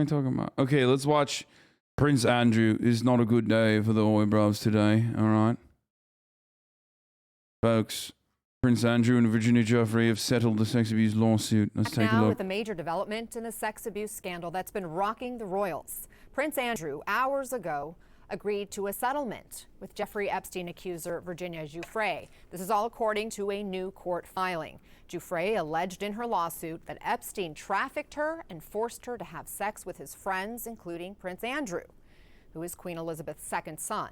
What are you talking about? Okay, let's watch Prince Andrew. Is not a good day for the Oi Bros today. All right. Folks, Prince Andrew and Virginia Giuffre have settled the sex abuse lawsuit. Let's take a look. Now with a major development in a sex abuse scandal that's been rocking the royals. Prince Andrew, hours ago, agreed to a settlement with Jeffrey Epstein accuser Virginia Giuffre. This is all according to a new court filing. Giuffre alleged in her lawsuit that Epstein trafficked her and forced her to have sex with his friends, including Prince Andrew, who is Queen Elizabeth's second son.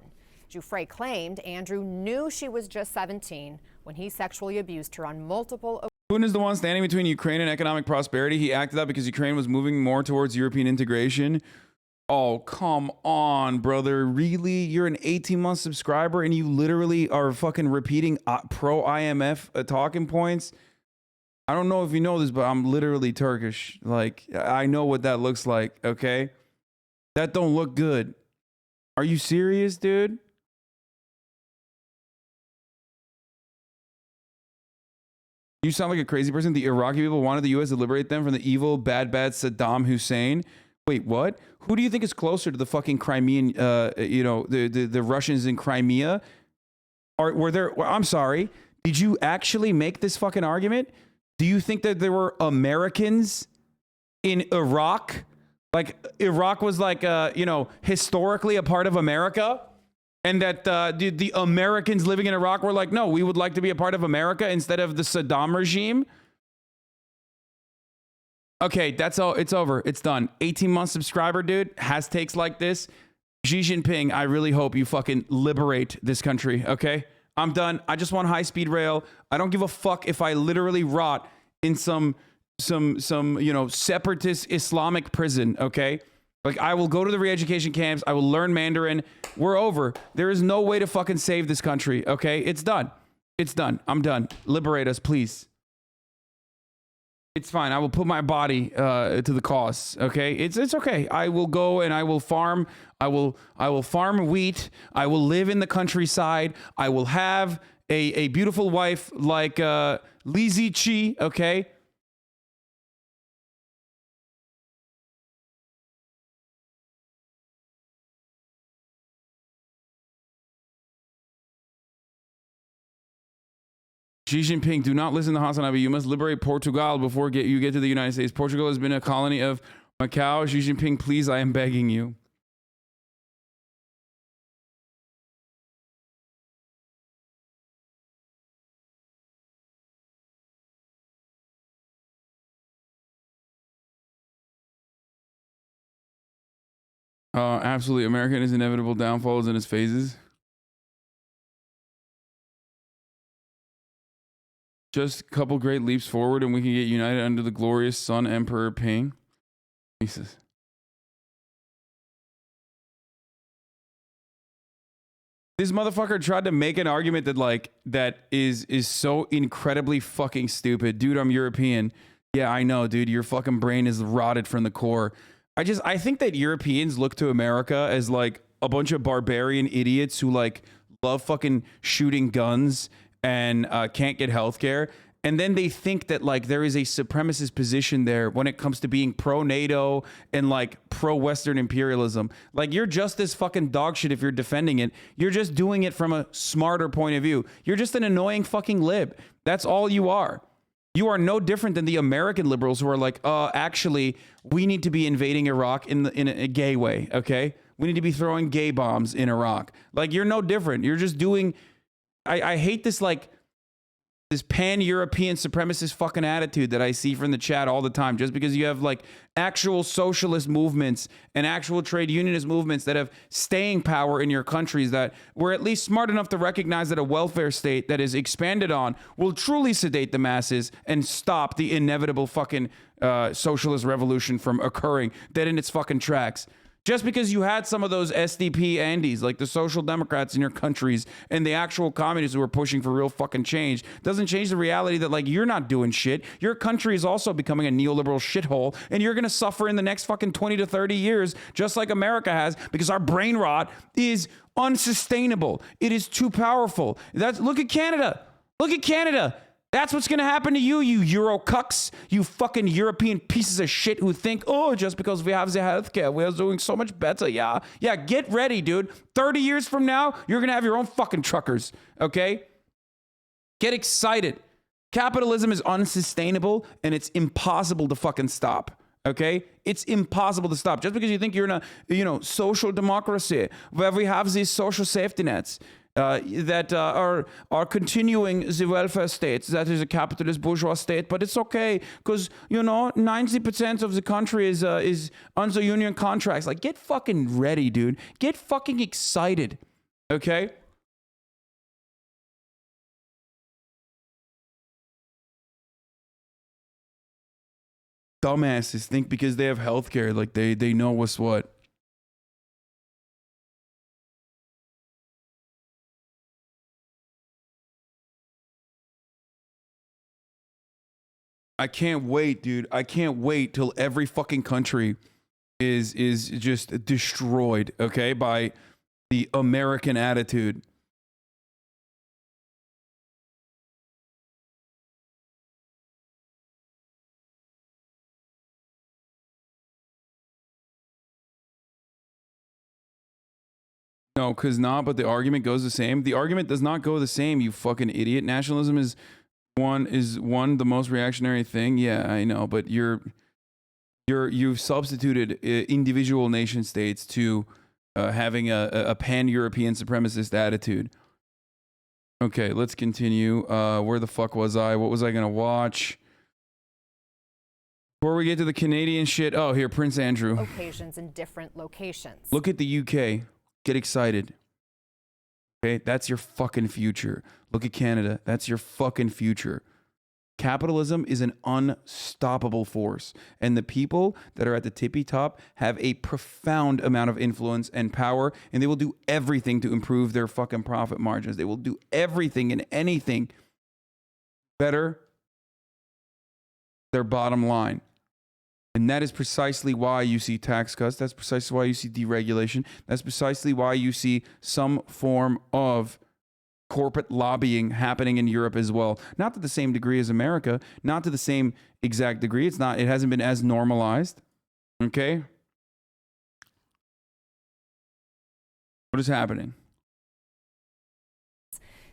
Giuffre claimed Andrew knew she was just 17 when he sexually abused her on multiple occasions. Putin is the one standing between Ukraine and economic prosperity. He acted out because Ukraine was moving more towards European integration. Oh, come on, brother. Really? You're an 18-month subscriber and you literally are fucking repeating pro-IMF talking points? I don't know if you know this, but I'm literally Turkish. Like, I know what that looks like, okay? That don't look good. Are you serious, dude? You sound like a crazy person. The Iraqi people wanted the U.S. to liberate them from the evil, bad Saddam Hussein. Wait, what? Who do you think is closer to the fucking Crimean, the Russians in Crimea? I'm sorry. Did you actually make this fucking argument? Do you think that there were Americans in Iraq? Like, Iraq was like, historically a part of America? And that the Americans living in Iraq were like, no, we would like to be a part of America instead of the Saddam regime? Okay, that's all. It's over. It's done. 18-month subscriber, dude. Has takes like this. Xi Jinping, I really hope you fucking liberate this country, okay? I'm done. I just want high-speed rail. I don't give a fuck if I literally rot in some separatist Islamic prison, okay? Like, I will go to the re-education camps. I will learn Mandarin. We're over. There is no way to fucking save this country, okay? It's done. It's done. I'm done. Liberate us, please. It's fine. I will put my body to the cause. Okay, it's okay. I will go and I will farm. I will farm wheat. I will live in the countryside. I will have a beautiful wife like Lizzie Chi. Okay. Xi Jinping, do not listen to HasanAbi. You must liberate Portugal before you get to the United States. Portugal has been a colony of Macau. Xi Jinping, please, I am begging you. Absolutely. America and its inevitable downfalls in its phases. Just a couple great leaps forward and we can get united under the glorious Sun Emperor Ping. Jesus. This motherfucker tried to make an argument that is so incredibly fucking stupid. Dude, I'm European. Yeah, I know, dude. Your fucking brain is rotted from the core. I think that Europeans look to America as like a bunch of barbarian idiots who like love fucking shooting guns and can't get healthcare, and then they think that like there is a supremacist position there when it comes to being pro-NATO and like pro-Western imperialism. Like, you're just as fucking dog shit if you're defending it. You're just doing it from a smarter point of view. You're just an annoying fucking lib. That's all you are. You are no different than the American liberals who are like, actually, we need to be invading Iraq in a gay way, okay? We need to be throwing gay bombs in Iraq. Like, you're no different. You're just doing... I hate this, like, this pan-European supremacist fucking attitude that I see from the chat all the time, just because you have, like, actual socialist movements and actual trade unionist movements that have staying power in your countries that were at least smart enough to recognize that a welfare state that is expanded on will truly sedate the masses and stop the inevitable fucking socialist revolution from occurring dead in its fucking tracks. Just because you had some of those SDP Andes, like the social democrats in your countries and the actual communists who are pushing for real fucking change, doesn't change the reality that, like, you're not doing shit. Your country is also becoming a neoliberal shithole, and you're going to suffer in the next fucking 20 to 30 years, just like America has, because our brain rot is unsustainable. It is too powerful. Look at Canada. Look at Canada. That's what's going to happen to you, you Euro cucks, you fucking European pieces of shit who think, oh, just because we have the healthcare, we're doing so much better. Yeah. Yeah, get ready, dude. 30 years from now, you're going to have your own fucking truckers, okay? Get excited. Capitalism is unsustainable and it's impossible to fucking stop. Okay, it's impossible to stop just because you think you're in a, social democracy where we have these social safety nets that are continuing the welfare state. That is a capitalist bourgeois state, but it's okay because 90% of the country is under union contracts. Like, get fucking ready, dude. Get fucking excited. Okay. Dumbasses think because they have healthcare, like they know what's what. I can't wait, dude. I can't wait till every fucking country is just destroyed, okay, by the American attitude. No, but the argument goes the same. The argument does not go the same, you fucking idiot. Nationalism is the most reactionary thing. Yeah, I know, but you've substituted individual nation states to having a pan-European supremacist attitude. Okay, let's continue. Where the fuck was I? What was I gonna watch? Before we get to the Canadian shit, oh, here, Prince Andrew. Occasions in different locations. Look at the UK. Get excited. Okay, that's your fucking future. Look at Canada. That's your fucking future. Capitalism is an unstoppable force, and the people that are at the tippy top have a profound amount of influence and power, and they will do everything to improve their fucking profit margins. They will do everything and anything better their bottom line. And that is precisely why you see tax cuts. That's precisely why you see deregulation. That's precisely why you see some form of corporate lobbying happening in Europe as well. Not to the same degree as America, not to the same exact degree. It hasn't been as normalized. Okay? What is happening?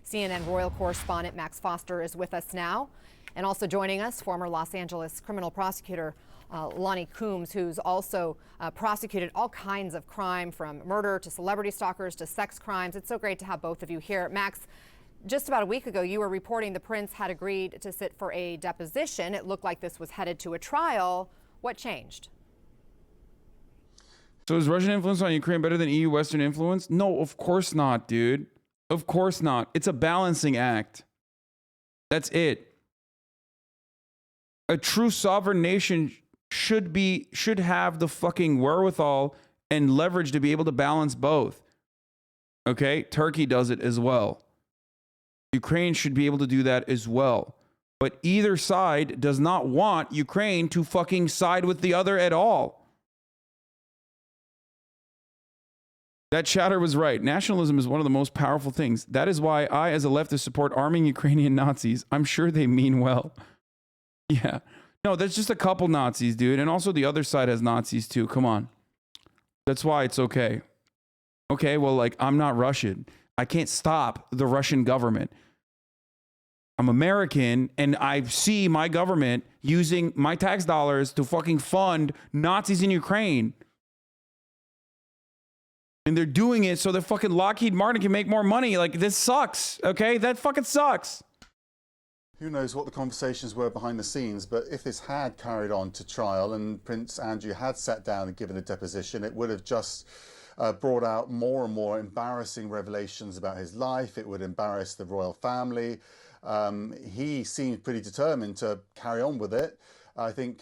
CNN royal correspondent Max Foster is with us now. And also joining us, former Los Angeles criminal prosecutor Lonnie Coombs, who's also prosecuted all kinds of crime, from murder to celebrity stalkers to sex crimes. It's so great to have both of you here. Max, just about a week ago, you were reporting the prince had agreed to sit for a deposition. It looked like this was headed to a trial. What changed? So is Russian influence on Ukraine better than EU Western influence? No, of course not, dude. Of course not. It's a balancing act. That's it. A true sovereign nation should have the fucking wherewithal and leverage to be able to balance both. Okay? Turkey does it as well. Ukraine should be able to do that as well. But either side does not want Ukraine to fucking side with the other at all. That chatter was right. Nationalism is one of the most powerful things. That is why I, as a leftist, support arming Ukrainian Nazis. I'm sure they mean well. Yeah. No, there's just a couple Nazis, dude. And also the other side has Nazis too. Come on. That's why it's okay. Okay, well, like, I'm not Russian. I can't stop the Russian government. I'm American, and I see my government using my tax dollars to fucking fund Nazis in Ukraine. And they're doing it so that fucking Lockheed Martin can make more money. Like, this sucks, okay? That fucking sucks. Who knows what the conversations were behind the scenes, but if this had carried on to trial and Prince Andrew had sat down and given a deposition, it would have just brought out more and more embarrassing revelations about his life. It would embarrass the royal family. He seemed pretty determined to carry on with it. I think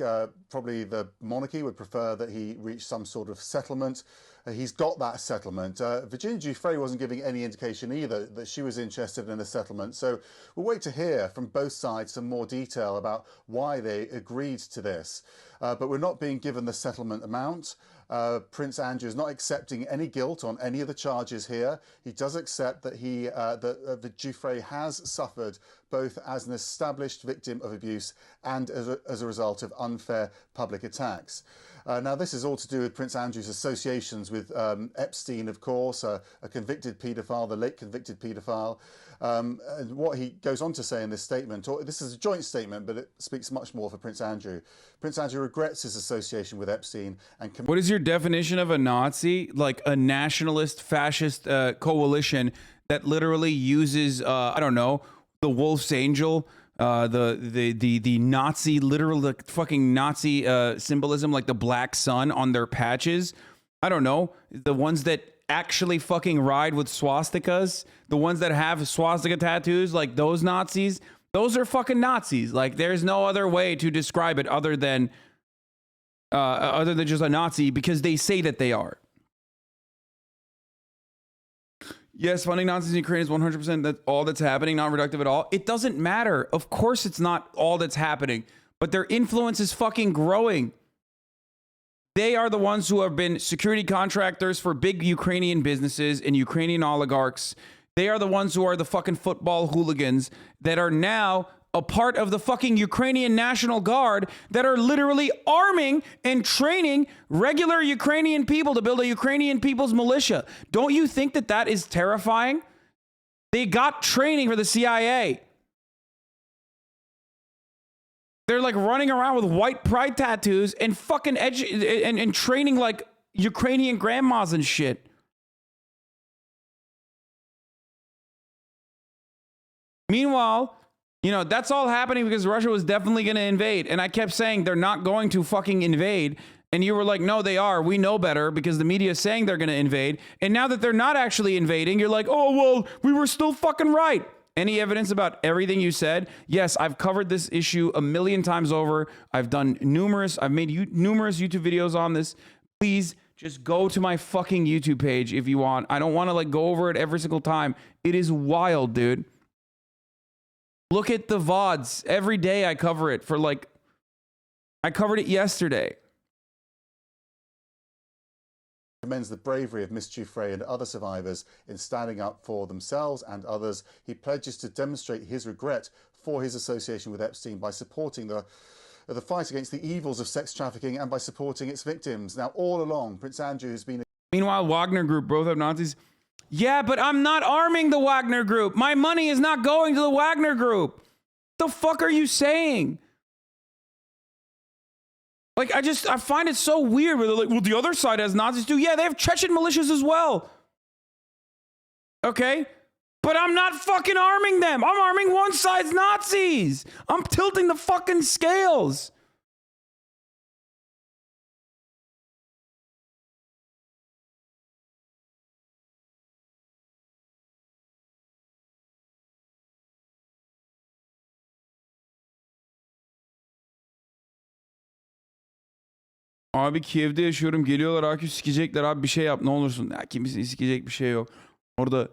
probably the monarchy would prefer that he reach some sort of settlement. He's got that settlement. Virginia Giuffre wasn't giving any indication either that she was interested in a settlement. So we'll wait to hear from both sides some more detail about why they agreed to this. But we're not being given the settlement amount. Prince Andrew is not accepting any guilt on any of the charges here. He does accept that the Giuffre has suffered both as an established victim of abuse and as a result of unfair public attacks. Now, this is all to do with Prince Andrew's associations with Epstein, of course, a convicted paedophile, the late convicted paedophile. And what he goes on to say in this statement, or this is a joint statement, but it speaks much more for Prince Andrew. Prince Andrew regrets his association with Epstein and... What is your definition of a Nazi? Like a nationalist, fascist coalition that literally uses, I don't know, the Wolf's Angel, the Nazi, literal, the fucking Nazi symbolism, like the black sun on their patches. I don't know, the ones that actually fucking ride with swastikas, the ones that have swastika tattoos, like those Nazis, those are fucking Nazis. Like there's no other way to describe it other than just a Nazi, because they say that they are. Yes, funding Nazis in Ukraine is 100% that all that's happening, not reductive at all. It doesn't matter. Of course it's not all that's happening, but their influence is fucking growing. They are the ones who have been security contractors for big Ukrainian businesses and Ukrainian oligarchs. They are the ones who are the fucking football hooligans that are now a part of the fucking Ukrainian National Guard that are literally arming and training regular Ukrainian people to build a Ukrainian people's militia. Don't you think that that is terrifying? They got training for the CIA. They're like running around with white pride tattoos and fucking and training like Ukrainian grandmas and shit. Meanwhile, you know, that's all happening because Russia was definitely going to invade. And I kept saying they're not going to fucking invade. And you were like, no, they are. We know better because the media is saying they're going to invade. And now that they're not actually invading, you're like, oh, well, we were still fucking right. Any evidence about everything you said? Yes, I've covered this issue a million times over. I've made numerous YouTube videos on this. Please just go to my fucking YouTube page if you want. I don't want to like go over it every single time. It is wild, dude. Look at the VODs. Every day I cover it for like, I covered it yesterday. Commends the bravery of Miss Giuffre and other survivors in standing up for themselves and others. He pledges to demonstrate his regret for his association with Epstein by supporting the fight against the evils of sex trafficking and by supporting its victims. Now, all along, Prince Andrew has been... Meanwhile, Wagner Group, both have Nazis. Yeah, but I'm not arming the Wagner Group. My money is not going to the Wagner Group. What the fuck are you saying? Like, I find it so weird where they're like, well, the other side has Nazis too. Yeah, they have Chechen militias as well. Okay? But I'm not fucking arming them. I'm arming one side's Nazis. I'm tilting the fucking scales. Abi Kiev'de yaşıyorum. Geliyorlar AQ sikecekler. Abi bir şey yap ne olursun. Ya kimisini sikecek bir şey yok. Orada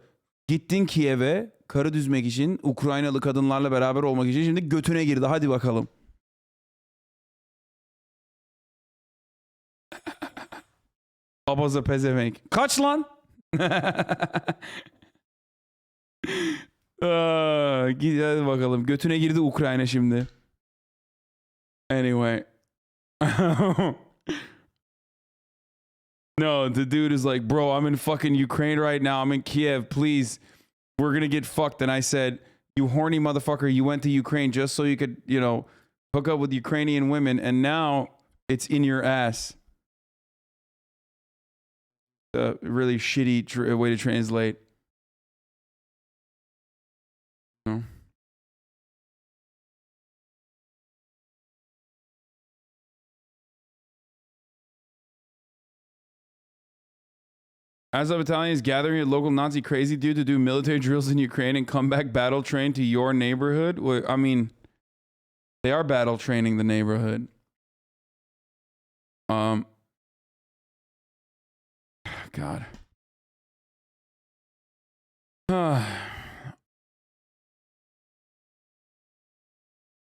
gittin Kiev'e karı düzmek için, Ukraynalı kadınlarla beraber olmak için, şimdi götüne girdi. Hadi bakalım. Abaza pezevenk. Kaç lan? Git hadi bakalım. Götüne girdi Ukrayna şimdi. Anyway. No, the dude is like, bro, I'm in fucking Ukraine right now. I'm in Kiev. Please, we're going to get fucked. And I said, you horny motherfucker, you went to Ukraine just so you could, you know, hook up with Ukrainian women. And now it's in your ass. A really shitty way to translate. No. Azov Battalion is gathering a local Nazi crazy dude to do military drills in Ukraine and come back battle train to your neighborhood. Well, I mean, they are battle training the neighborhood. God.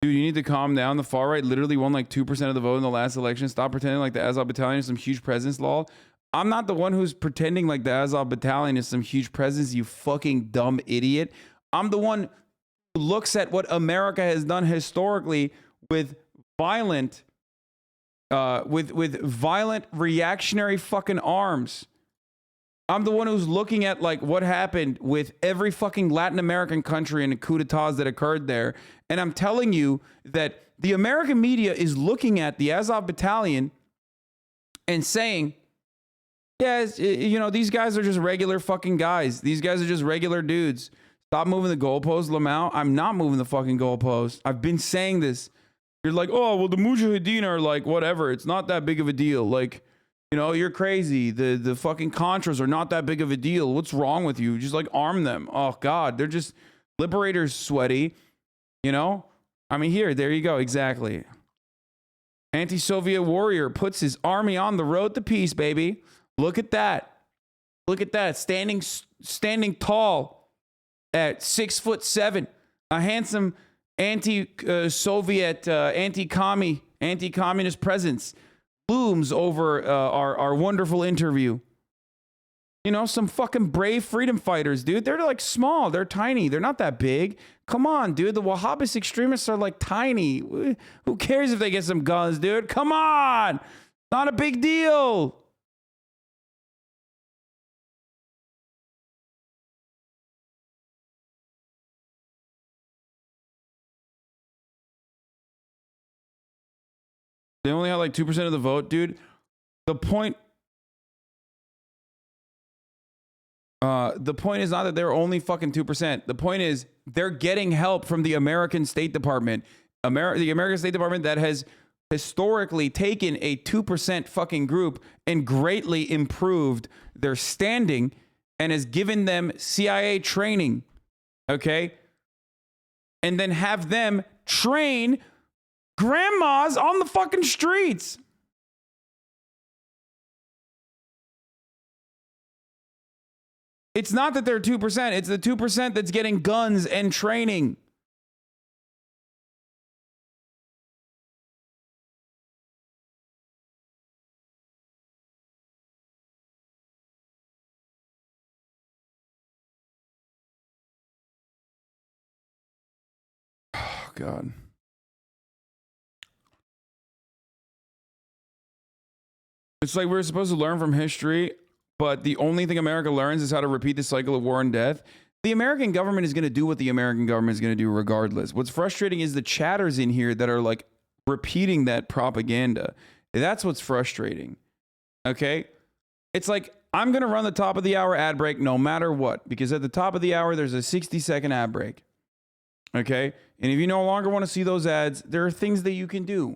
Dude, you need to calm down. The far right literally won like 2% of the vote in the last election. Stop pretending like the Azov Battalion is some huge presence, lol. I'm not the one who's pretending like the Azov Battalion is some huge presence, you fucking dumb idiot. I'm the one who looks at what America has done historically with violent, with violent reactionary fucking arms. I'm the one who's looking at like what happened with every fucking Latin American country and the coup d'etats that occurred there. And I'm telling you that the American media is looking at the Azov battalion and saying, yeah, you know, these guys are just regular fucking guys. These guys are just regular dudes. Stop moving the goalposts, Lamau. I'm not moving the fucking goalposts. I've been saying this. You're like, oh, well, the Mujahideen are like, whatever. It's not that big of a deal. Like, you know, you're crazy. The fucking Contras are not that big of a deal. What's wrong with you? Just like arm them. Oh, God. They're just liberators, sweaty. You know? I mean, there you go. Exactly. Anti-Soviet warrior puts his army on the road to peace, baby. Look at that. Look at that. Standing tall at 6'7". A handsome anti-Soviet, anti-communist presence looms over our wonderful interview. You know, some fucking brave freedom fighters, dude. They're like small. They're tiny. They're not that big. Come on, dude. The Wahhabist extremists are like tiny. Who cares if they get some guns, dude? Come on. Not a big deal. They only had like 2% of the vote, dude. The point is not that they're only fucking 2%. The point is they're getting help from the American State Department. The American State Department that has historically taken a 2% fucking group and greatly improved their standing and has given them CIA training. Okay? And then have them train grandmas on the fucking streets. It's not that they're 2%. It's the 2% that's getting guns and training. Oh, God. It's like we're supposed to learn from history, but the only thing America learns is how to repeat the cycle of war and death. The American government is going to do what the American government is going to do regardless. What's frustrating is the chatters in here that are like repeating that propaganda. That's what's frustrating. Okay? It's like, I'm going to run the top of the hour ad break no matter what, because at the top of the hour, there's a 60-second ad break. Okay? And if you no longer want to see those ads, there are things that you can do.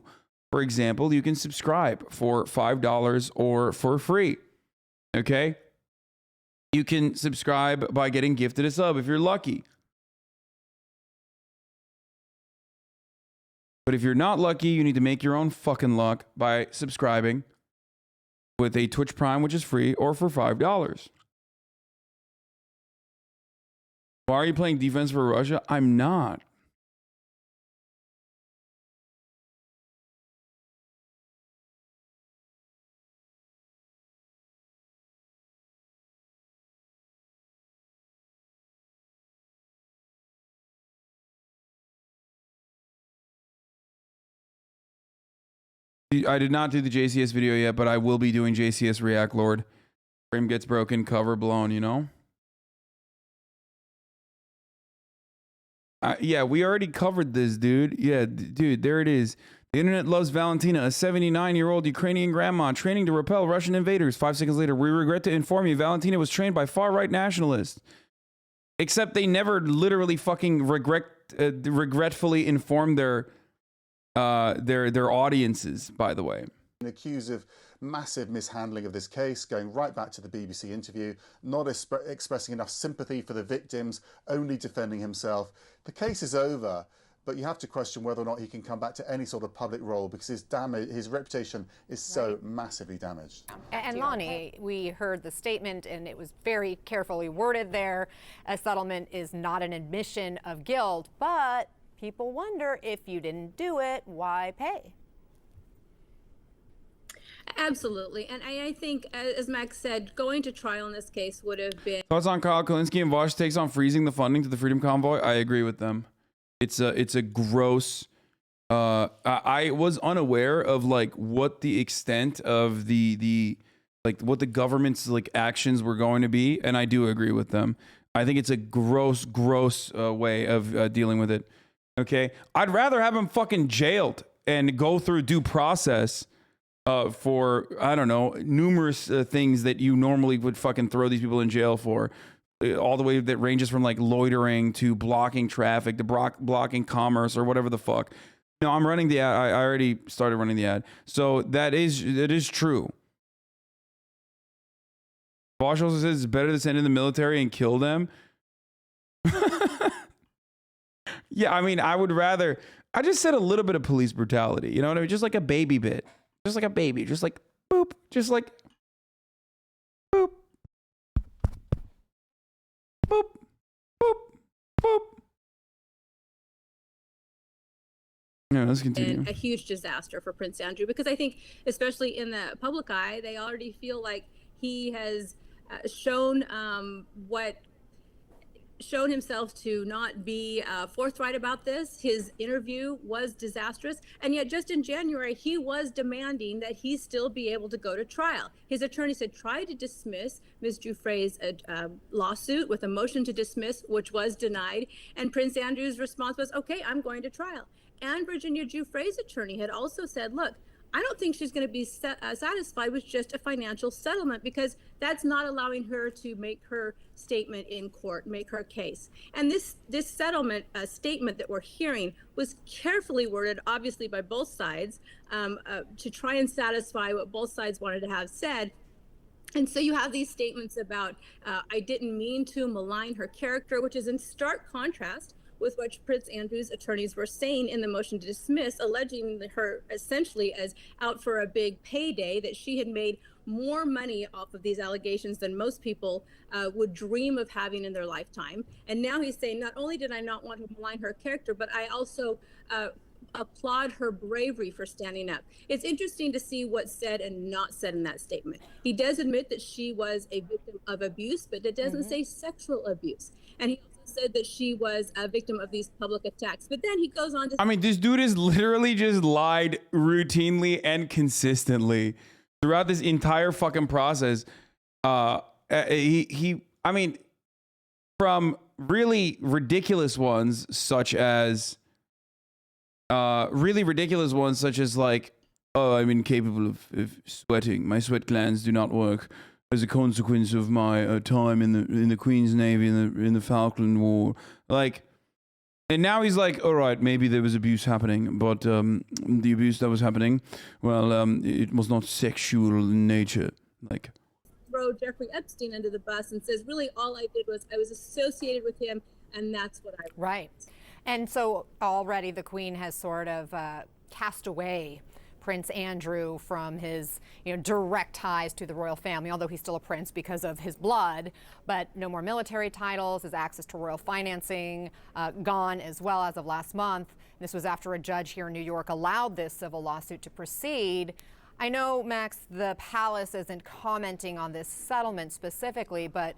For example, you can subscribe for $5 or for free. Okay? You can subscribe by getting gifted a sub if you're lucky. But if you're not lucky, you need to make your own fucking luck by subscribing with a Twitch Prime, which is free, or for $5. Why are you playing defense for Russia? I'm not. I did not do the JCS video yet, but I will be doing JCS React Lord. Frame gets broken, cover blown, you know? Yeah, we already covered this, dude. Yeah, dude, there it is. The internet loves Valentina, a 79-year-old Ukrainian grandma training to repel Russian invaders. 5 seconds later, we regret to inform you Valentina was trained by far-right nationalists. Except they never literally fucking regretfully informed their audiences, by the way. Accused of massive mishandling of this case, going right back to the BBC interview, not expressing enough sympathy for the victims, only defending himself. The case is over, but you have to question whether or not he can come back to any sort of public role because his reputation is so massively damaged. And Lonnie, we heard the statement and it was very carefully worded there. A settlement is not an admission of guilt, but people wonder, if you didn't do it, why pay? Absolutely. And I think, as Max said, going to trial in this case would have been... Thoughts on Kyle Kalinske and Vosh takes on freezing the funding to the Freedom Convoy? I agree with them. It's a gross. I was unaware of like what the extent of the like what the government's like actions were going to be, and I do agree with them. I think it's a gross way of dealing with it. Okay, I'd rather have him fucking jailed and go through due process for, I don't know, numerous things that you normally would fucking throw these people in jail for. All the way that ranges from like loitering to blocking traffic to blocking commerce or whatever the fuck. No, I'm running the ad. I already started running the ad. So it is true. Bosch also says it's better to send in the military and kill them. Yeah, I mean, I would rather. I just said a little bit of police brutality. You know what I mean? Just like a baby bit. Just like a baby. Just like boop. Just like boop. Boop. Boop. Boop. Yeah, let's continue. And a huge disaster for Prince Andrew, because I think, especially in the public eye, they already feel like he has shown himself to not be forthright about this. His interview was disastrous, and yet just in January he was demanding that he still be able to go to trial. His attorneys had tried to dismiss Ms. Giuffre's lawsuit with a motion to dismiss, which was denied, and Prince Andrew's response was, okay, I'm going to trial. And Virginia Giuffre's attorney had also said, look, I don't think she's going to be satisfied with just a financial settlement, because that's not allowing her to make her statement in court, make her case. And this settlement statement that we're hearing was carefully worded, obviously by both sides, to try and satisfy what both sides wanted to have said. And so you have these statements about, I didn't mean to malign her character, which is in stark contrast with what Prince Andrew's attorneys were saying in the motion to dismiss, alleging her essentially as out for a big payday, that she had made more money off of these allegations than most people would dream of having in their lifetime. And now he's saying, not only did I not want to malign her character, but I also applaud her bravery for standing up. It's interesting to see what's said and not said in that statement. He does admit that she was a victim of abuse, but it doesn't say sexual abuse. And he said that she was a victim of these public attacks. But then he goes on to... I mean, this dude has literally just lied routinely and consistently throughout this entire fucking process. I mean, from really ridiculous ones such as like, oh, I'm incapable of sweating. My sweat glands do not work as a consequence of my time in the Queen's Navy in the Falkland War. Like, and now he's like, all right, maybe there was abuse happening, but the abuse that was happening, well, it was not sexual in nature. Like, throw Jeffrey Epstein under the bus and says, really, all I did was I was associated with him, and that's what I... Right. And so already the Queen has sort of cast away Prince Andrew from his, direct ties to the royal family, although he's still a prince because of his blood, but no more military titles, his access to royal financing gone as well as of last month. This was after a judge here in New York allowed this civil lawsuit to proceed. I know, Max, the palace isn't commenting on this settlement specifically, but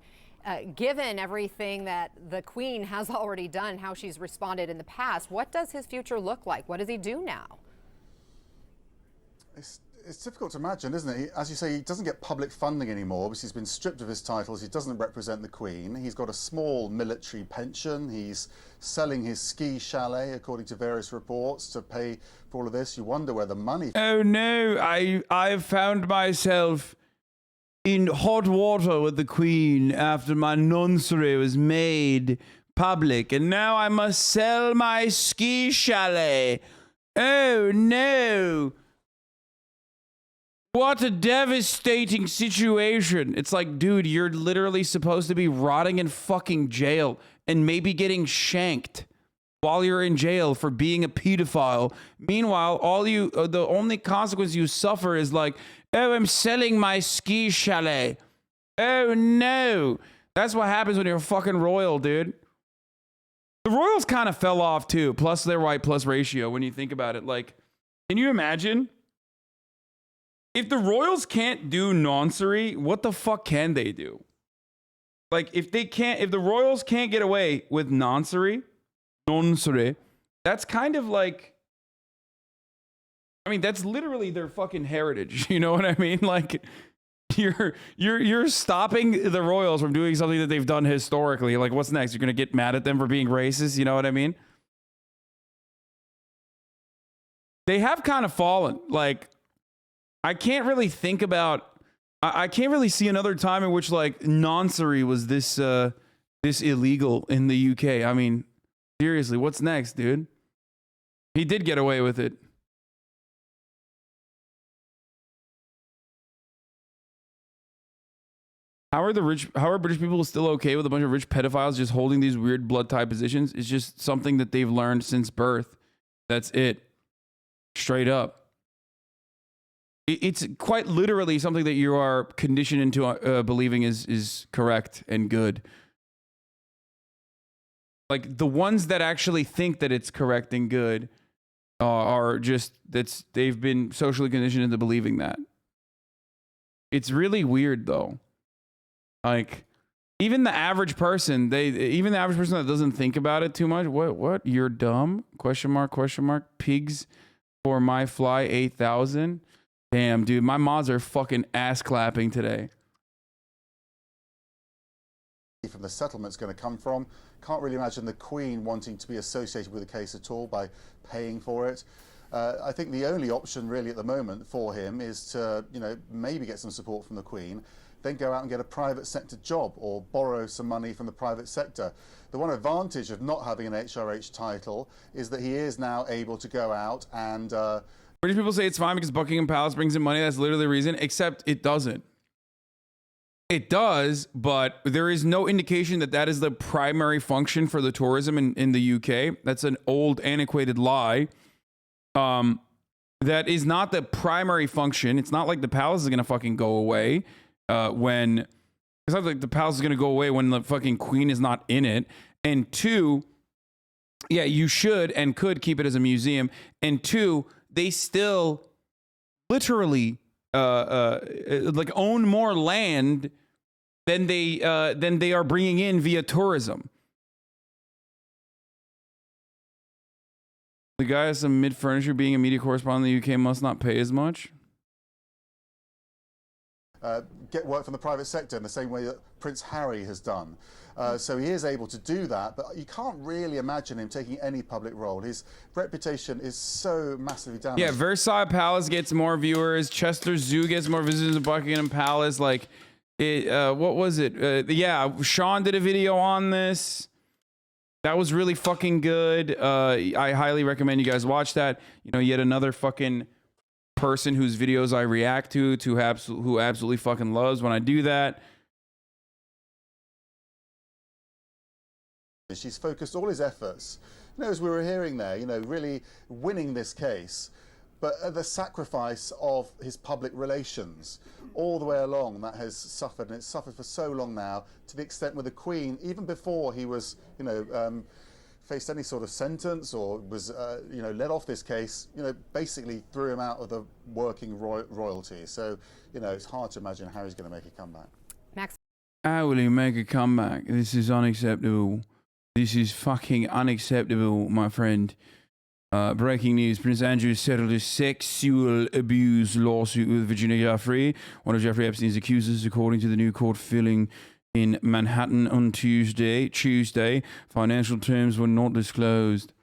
given everything that the Queen has already done, how she's responded in the past, what does his future look like? What does he do now? It's difficult to imagine, isn't it? As you say, he doesn't get public funding anymore because he's been stripped of his titles. He doesn't represent the Queen. He's got a small military pension. He's selling his ski chalet, according to various reports, to pay for all of this. You wonder where the money... Oh no, I've found myself in hot water with the Queen after my noncery was made public, and now I must sell my ski chalet. Oh no. What a devastating situation. It's like, dude, you're literally supposed to be rotting in fucking jail and maybe getting shanked while you're in jail for being a pedophile. Meanwhile, the only consequence you suffer is like, oh, I'm selling my ski chalet. Oh no. That's what happens when you're a fucking royal, dude. The royals kind of fell off too, plus their white plus ratio when you think about it. Like, can you imagine? If the royals can't do noncery, what the fuck can they do? Like, if the royals can't get away with noncery, that's kind of like, I mean, that's literally their fucking heritage. You know what I mean? Like, you're stopping the royals from doing something that they've done historically. Like, what's next? You're gonna get mad at them for being racist? You know what I mean? They have kind of fallen. Like, I can't really think about. I can't really see another time in which like noncery was this this illegal in the UK. I mean, seriously, what's next, dude? He did get away with it. How are British people still okay with a bunch of rich pedophiles just holding these weird blood tie positions? It's just something that they've learned since birth. That's it. Straight up. It's quite literally something that you are conditioned into believing is correct and good. Like, the ones that actually think that it's correct and good are just, they've been socially conditioned into believing that. It's really weird though. Like, even the average person, even the average person that doesn't think about it too much. What? You're dumb? Question mark, question mark. Pigs for my fly 8,000. Damn, dude, my mods are fucking ass clapping today. From the settlement's going to come from. Can't really imagine the Queen wanting to be associated with the case at all by paying for it. I think the only option really at the moment for him is to, you know, maybe get some support from the Queen, then go out and get a private sector job or borrow some money from the private sector. The one advantage of not having an HRH title is that he is now able to go out and... British people say it's fine because Buckingham Palace brings in money. That's literally the reason, except it doesn't. It does, but there is no indication that that is the primary function for the tourism in the UK. That's an old, antiquated lie. That is not the primary function. It's not like the palace is going to fucking go away it's not like the palace is going to go away when the fucking Queen is not in it. And two, yeah, you should and could keep it as a museum. And two, they still literally like own more land than they are bringing in via tourism. The guy has some mid-furniture. Being a media correspondent in the UK must not pay as much. Get work from the private sector in the same way that Prince Harry has done. So he is able to do that, but you can't really imagine him taking any public role. His reputation is so massively damaged. Yeah, Versailles Palace gets more viewers. Chester Zoo gets more visitors than Buckingham Palace. Like, what was it? Yeah, Sean did a video on this. That was really fucking good. I highly recommend you guys watch that. You know, yet another fucking person whose videos I react to who absolutely fucking loves when I do that. She's focused all his efforts, you know, as we were hearing there, you know, really winning this case, but at the sacrifice of his public relations. All the way along, that has suffered, and it's suffered for so long now, to the extent where the Queen, even before he was, you know, faced any sort of sentence or was, you know, let off this case, you know, basically threw him out of the working royalty. So, you know, it's hard to imagine how he's going to make a comeback. Max. How will he make a comeback? This is unacceptable. This is fucking unacceptable, my friend. Breaking news. Prince Andrew settled a sexual abuse lawsuit with Virginia Giuffre, one of Jeffrey Epstein's accusers, according to the new court filing in Manhattan on Tuesday. Financial terms were not disclosed.